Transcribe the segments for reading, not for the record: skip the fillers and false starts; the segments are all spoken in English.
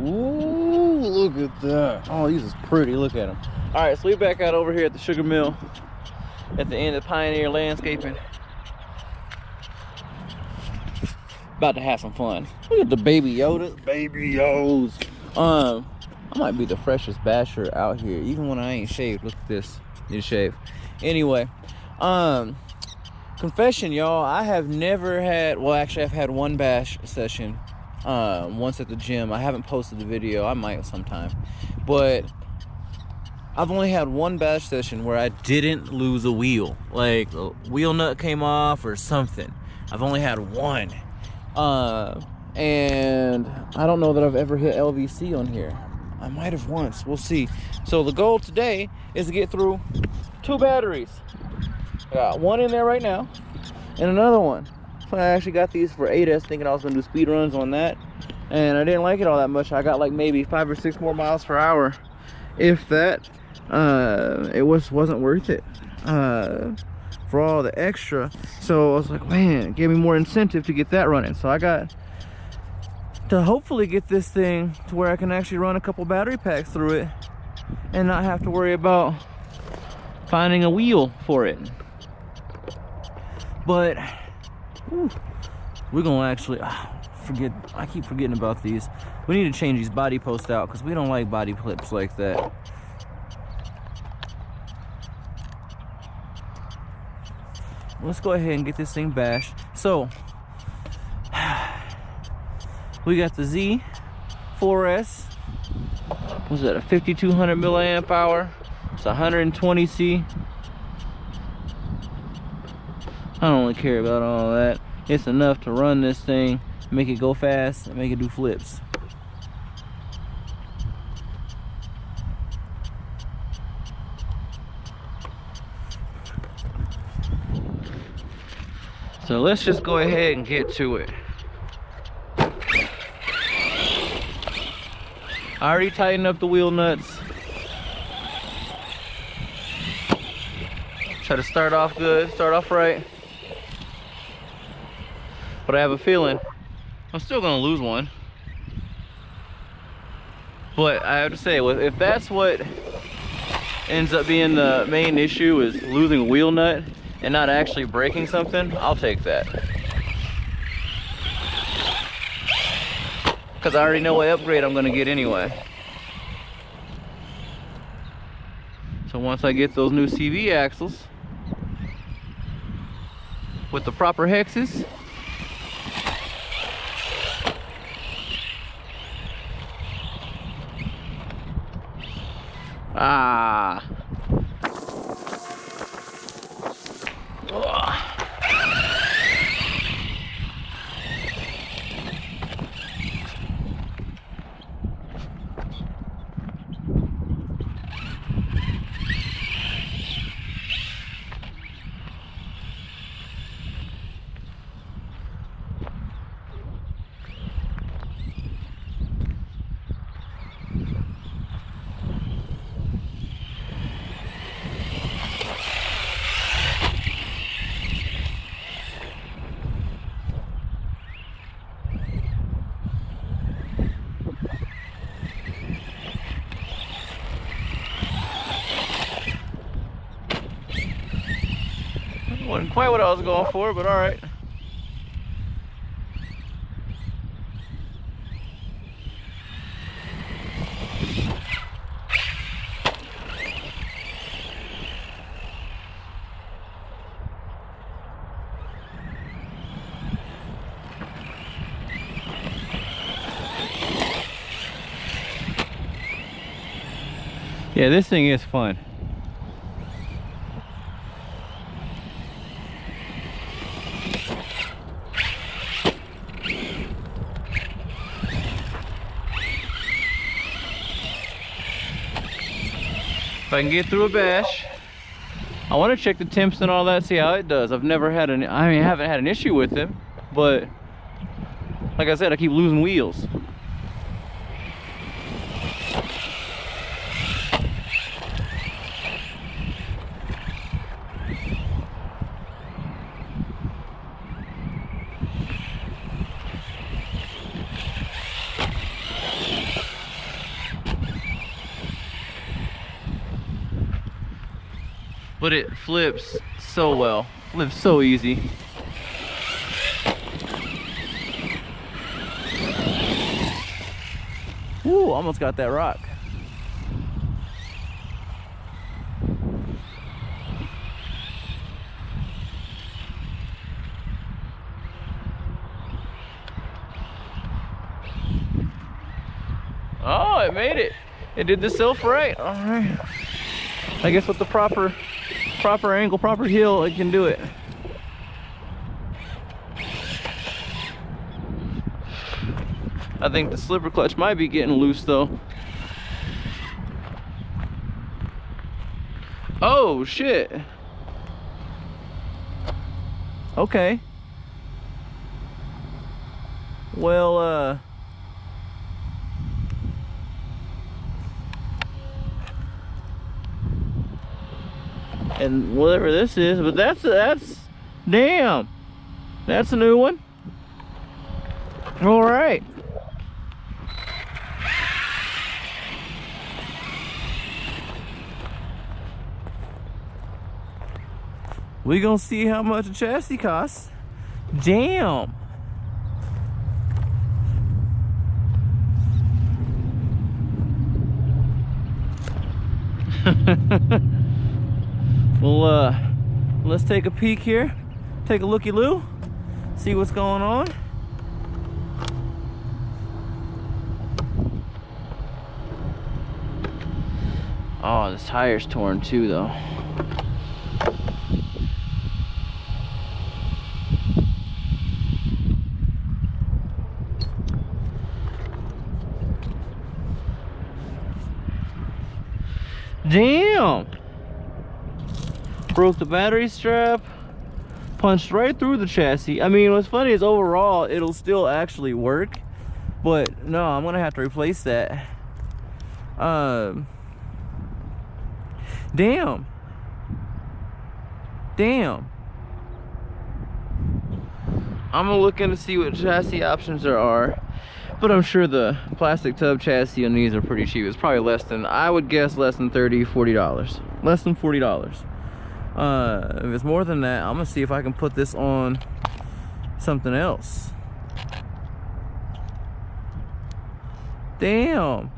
Ooh, look at that. Oh, these is pretty. Look at them. All right, so we back out over here at the sugar mill at the end of Pioneer Landscaping. About to have some fun. Look at the baby Yodas. Baby Yodas. I might be the freshest basher out here, even when I ain't shaved. Look at this. Need to shave. Anyway, confession, y'all, I have never had, well, actually I've had one bash session once at the gym. I haven't posted the video. I might sometime, but I've only had one bash session where I didn't lose a wheel, like a wheel nut came off or something. I've only had one, and I don't know that I've ever hit LVC on here. I might have once. We'll see. So the goal today is to get through 2 batteries. I got one in there right now and another one. So I actually got these for 8S, thinking I was gonna do speed runs on that, and I didn't like it all that much. I got like maybe 5 or 6 more miles per hour, if that. It wasn't worth it for all the extra. So I was like, man, it gave me more incentive to get that running. So I got to hopefully get this thing to where I can actually run a couple battery packs through it and not have to worry about finding a wheel for it. But we're gonna actually I keep forgetting about these. We need to change these body posts out because we don't like body clips like that. Let's go ahead and get this thing bashed. So we got the Z4S. Was that a 5200 milliamp hour? It's 120C. I don't really care about all that. It's enough to run this thing, make it go fast, and make it do flips. So let's just go ahead and get to it. I already tightened up the wheel nuts. Try to start off good, start off right. But I have a feeling I'm still gonna lose one. But I have to say, if that's what ends up being the main issue, is losing a wheel nut and not actually breaking something, I'll take that. Because I already know what upgrade I'm gonna get anyway. So once I get those new CV axles with the proper hexes, wasn't quite what I was going for, but all right. Yeah, this thing is fun. If I can get through a bash, I want to check the temps and all that, see how it does. I've never had I haven't had an issue with it, but like I said, I keep losing wheels. but it flips so well. Flips so easy. Woo, almost got that rock. Oh, it made it. It did the self right. All right. I guess with the proper angle, proper heel, it can do it. I think the slipper clutch might be getting loose though. Oh shit. Okay. Well, and whatever this is, but that's damn, that's a new one. All right. We gonna see how much a chassis costs. Damn. Well, let's take a peek here. Take a looky-loo. See what's going on. Oh, this tire's torn too, though. Damn! Broke the battery strap, punched right through the chassis. I mean, what's funny is overall it'll still actually work, but no, I'm gonna have to replace that. Damn. I'm gonna look in to see what chassis options there are, but I'm sure the plastic tub chassis on these are pretty cheap. It's probably less than, I would guess, less than $30, $40. Less than $40. If it's more than that, I'm gonna see if I can put this on something else. Damn.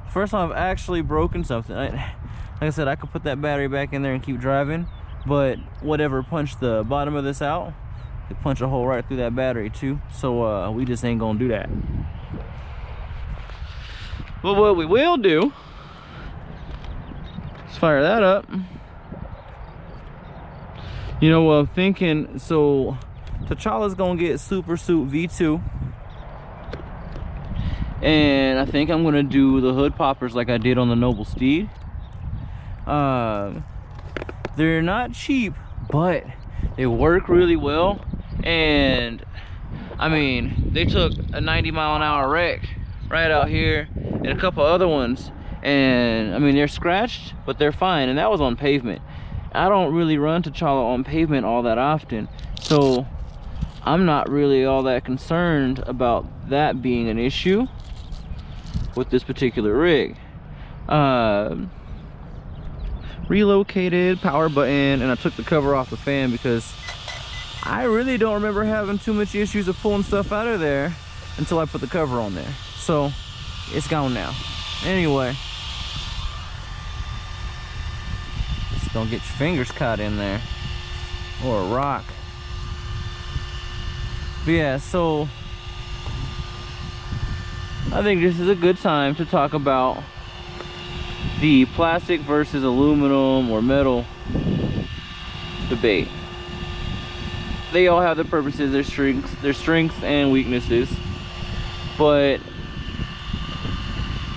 First time I've actually broken something. Like I said, I could put that battery back in there and keep driving, but whatever punched the bottom of this out, it punched a hole right through that battery too. So we just ain't gonna do that. But what we will do is fire that up. You know what I'm thinking? So T'Challa's gonna get Super Suit V2, and I think I'm gonna do the hood poppers like I did on the Noble Steed. They're not cheap, but they work really well. And I mean, they took a 90-mile-an-hour wreck right out here and a couple other ones, and I mean, they're scratched, but they're fine. And that was on pavement. I don't really run T'Challa on pavement all that often, so I'm not really all that concerned about that being an issue with this particular rig. Relocated power button, and I took the cover off the fan because I really don't remember having too much issues of pulling stuff out of there until I put the cover on there. So it's gone now. Anyway, just don't get your fingers caught in there or a rock. But yeah, so I think this is a good time to talk about the plastic versus aluminum or metal debate. They all have their purposes, their strengths and weaknesses. But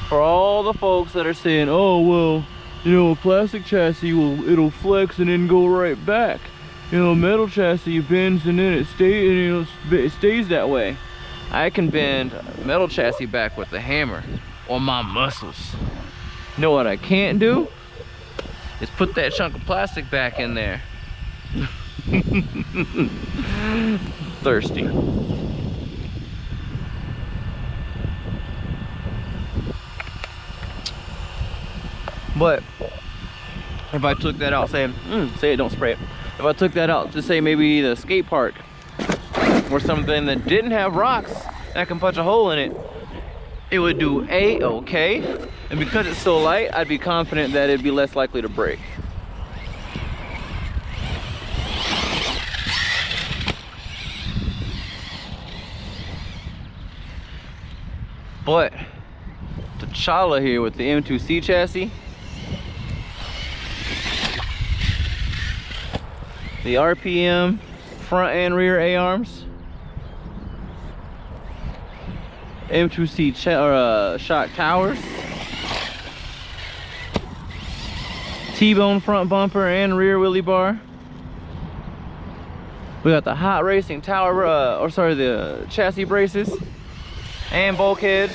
for all the folks that are saying, oh well, you know, a plastic chassis it'll flex and then go right back. You know, a metal chassis bends and then it stays that way. I can bend a metal chassis back with a hammer on my muscles. You know what I can't do? Is put that chunk of plastic back in there. Thirsty. But if I took that out, say it, don't spray it. If I took that out to say maybe the skate park or something that didn't have rocks that can punch a hole in it, it would do A-okay. And because it's so light, I'd be confident that it'd be less likely to break. But T'Challa here with the M2C chassis, the RPM front and rear A-arms, M2C shock towers, T-bone front bumper and rear wheelie bar. We got the hot racing tower, the chassis braces and bulkheads,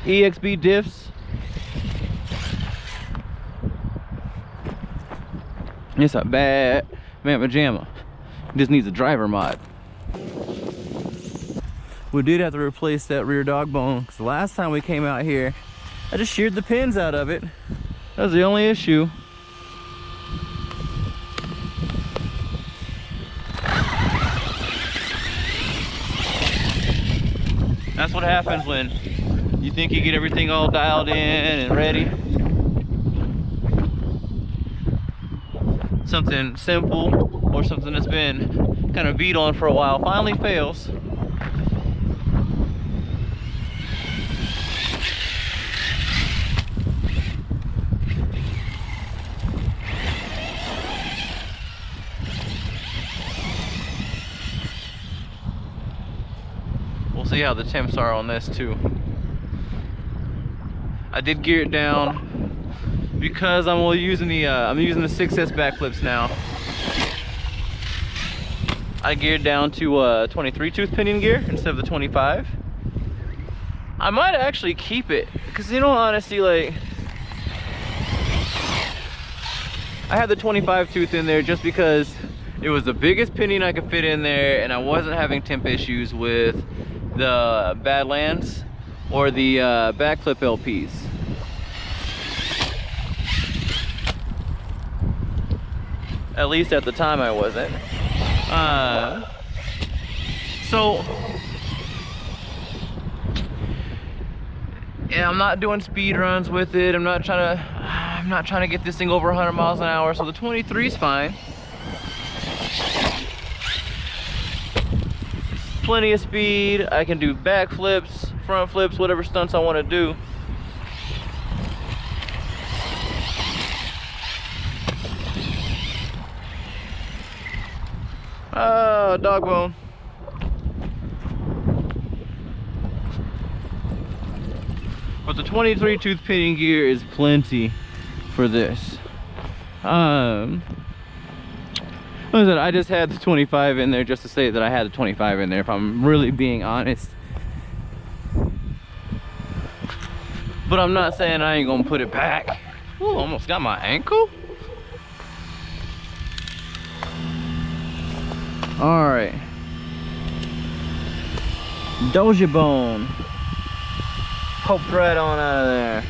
EXB diffs. It's a bad man pajama. Just needs a driver mod. We did have to replace that rear dog bone because the last time we came out here, I just sheared the pins out of it. That was the only issue. That's what happens when you think you get everything all dialed in and ready. Something simple or something that's been kind of beat on for a while finally fails. We'll see how the temps are on this too. I did gear it down because I'm using the 6S backflips now. I geared down to 23 tooth pinion gear instead of the 25. I might actually keep it because, you know, honestly, like, I had the 25 tooth in there just because it was the biggest pinion I could fit in there, and I wasn't having temp issues with the Badlands or the backflip LPs. At least at the time I wasn't. So yeah, I'm not doing speed runs with it. I'm not trying to get this thing over 100 miles an hour. So the 23 is fine. Plenty of speed. I can do back flips, front flips, whatever stunts I want to do. Oh, dog bone. But the 23 tooth pinion gear is plenty for this. Like I said, I just had the 25 in there just to say that I had the 25 in there, if I'm really being honest. But I'm not saying I ain't gonna put it back. Ooh, almost got my ankle. All right, Doja Bone poked right on out of there.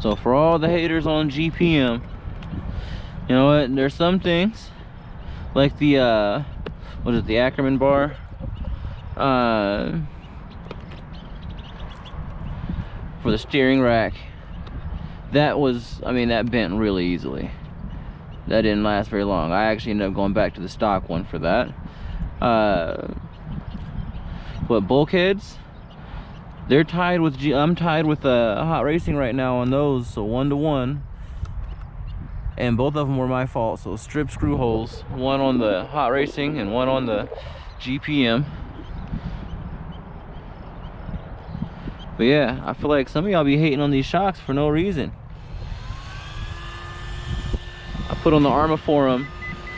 So for all the haters on GPM, you know what? There's some things like the what is it? The ARRMA bar. For the steering rack, that was, I mean, that bent really easily. That didn't last very long. I actually ended up going back to the stock one for that. But bulkheads, they're tied with I'm tied with Hot Racing right now on those, so 1-to-1, and both of them were my fault. So strip screw holes, one on the Hot Racing and one on the GPM. But yeah, I feel like some of y'all be hating on these shocks for no reason. I put on the ARRMA forum,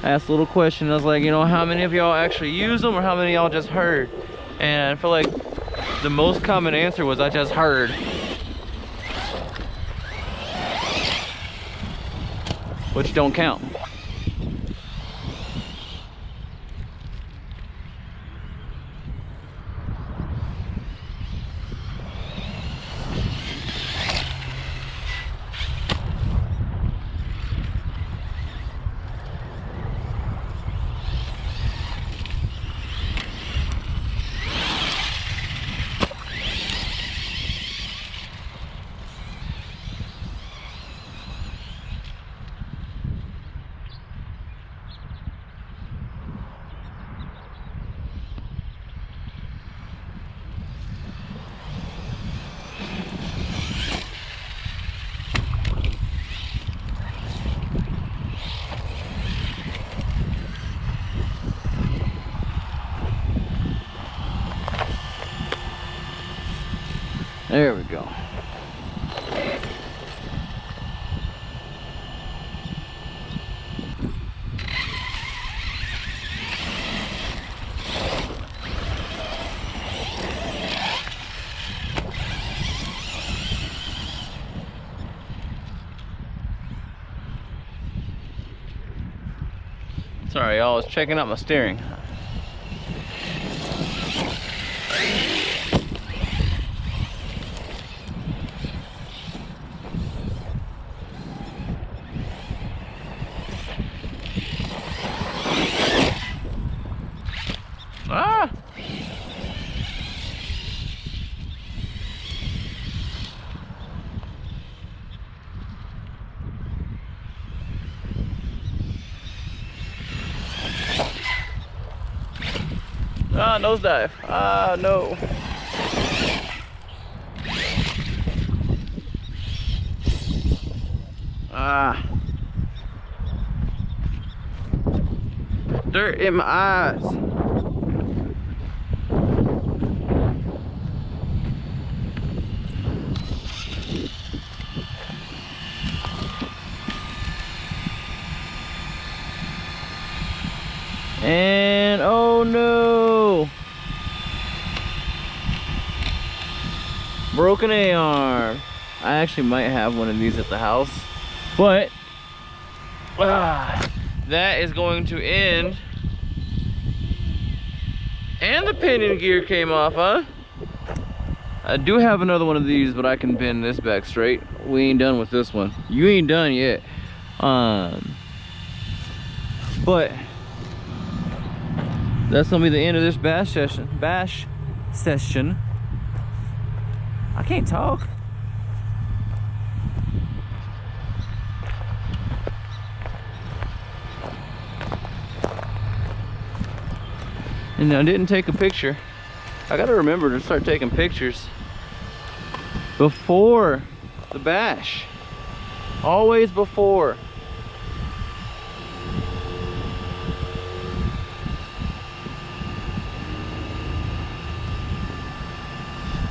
asked a little question. I was like, you know, how many of y'all actually use them, or how many of y'all just heard? And I feel like the most common answer was, I just heard. Which don't count. There we go. Sorry, y'all, I was checking out my steering. Ah! Ah, nosedive. Ah, no. Ah. Dirt in my eyes. And oh no, broken A-arm. I actually might have one of these at the house, but that is going to end. And the pinion gear came off, huh? I do have another one of these, but I can bend this back straight. We ain't done with this one. You ain't done yet. But that's gonna be the end of this bash session. I can't talk. And I didn't take a picture. I gotta remember to start taking pictures before the bash. Always before.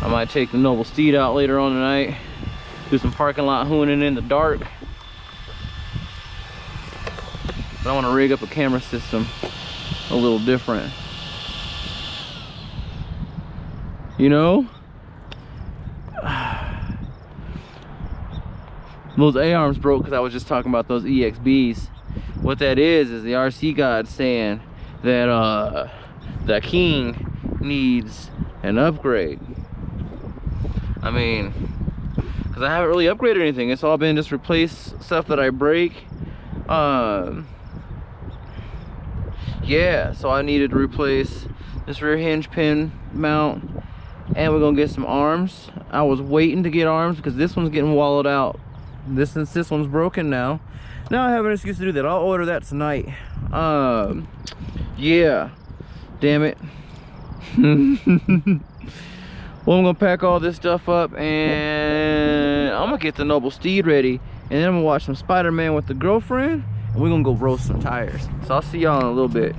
I might take the Noble Steed out later on tonight, do some parking lot hooning in the dark. But I want to rig up a camera system a little different. You know? Those A-arms broke because I was just talking about those EXBs. What that is the RC god saying that the King needs an upgrade. I mean, because I haven't really upgraded anything. It's all been just replace stuff that I break. Yeah, so I needed to replace this rear hinge pin mount, and we're gonna get some arms. I was waiting to get arms because this one's getting wallowed out. Since this one's broken now I have an excuse to do that. I'll order that tonight. Yeah, damn it. Well, I'm gonna pack all this stuff up and I'm gonna get the Noble Steed ready, and then I'm gonna watch some Spider-Man with the girlfriend, and we're gonna go roast some tires. So I'll see y'all in a little bit.